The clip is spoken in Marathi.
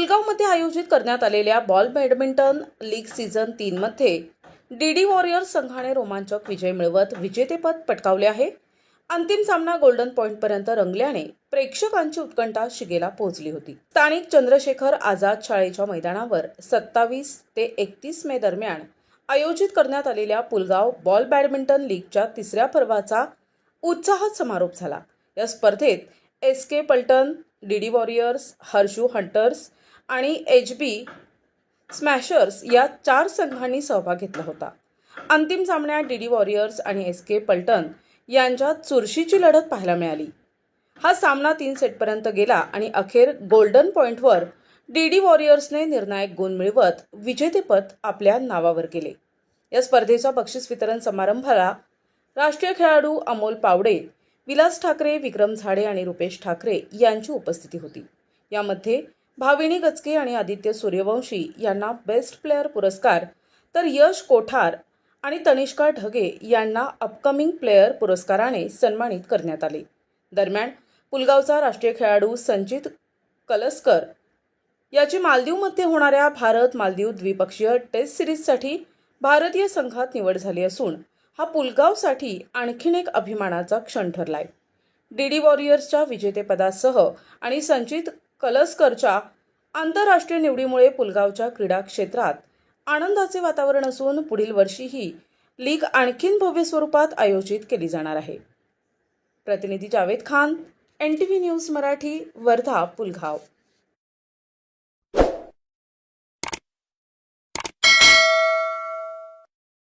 पुलगावमध्ये आयोजित करण्यात आलेल्या बॉल बॅडमिंटन लीग सीझन 3 मध्ये डीडी वॉरियर्स संघाने रोमांचक विजय मिळवत विजेतेपद पटकावले आहे। अंतिम सामना गोल्डन पॉइंटपर्यंत रंगल्याने प्रेक्षकांची उत्कंठा शिगेला पोहोचली होती। स्थानिक चंद्रशेखर आझाद शाळेच्या मैदानावर 27 ते 31 मे दरम्यान आयोजित करण्यात आलेल्या पुलगाव बॉल बॅडमिंटन लीगच्या तिसऱ्या पर्वाचा उत्साहात समारोप झाला। या स्पर्धेत एसके पलटण, डीडी वॉरियर्स, हर्षू हंटर्स आणि एचबी स्मॅशर्स या 4 संघांनी सहभाग घेतला होता। अंतिम सामन्यात डीडी वॉरियर्स आणि एसके पलटण यांच्यात चुरशीची लढत पाहायला मिळाली। हा सामना 3 सेटपर्यंत गेला आणि अखेर गोल्डन पॉइंटवर डीडी वॉरियर्सने निर्णायक गुण मिळवत विजेतेपद आपल्या नावावर केले। या स्पर्धेच्या बक्षीस वितरण समारंभाला राष्ट्रीय खेळाडू अमोल पावडे, विलास ठाकरे, विक्रम झाडे आणि रुपेश ठाकरे यांची उपस्थिती होती। यामध्ये भाविनी गचके आणि आदित्य सूर्यवंशी यांना बेस्ट प्लेयर पुरस्कार, तर यश कोठार आणि तनिष्का ढगे यांना अपकमिंग प्लेयर पुरस्काराने सन्मानित करण्यात आले। दरम्यान पुलगावचा राष्ट्रीय खेळाडू संचित कलस्कर याची मालदीवमध्ये होणाऱ्या भारत-मालदीव द्विपक्षीय टेस्ट सिरीजसाठी भारतीय संघात निवड झाली असून हा पुलगावसाठी आणखीन एक अभिमानाचा क्षण ठरलाय। डीडी वॉरियर्सच्या विजेतेपदासह आणि संचित कलस्करच्या आंतरराष्ट्रीय निवडीमुळे पुलगावच्या क्रीडा क्षेत्रात आनंदाचे वातावरण असून पुढील वर्षीही लीग आणखीन भव्य स्वरूपात आयोजित केली जाणार आहे। प्रतिनिधी जावेद खान, NTV न्यूज मराठी, वर्धा, पुलगाव।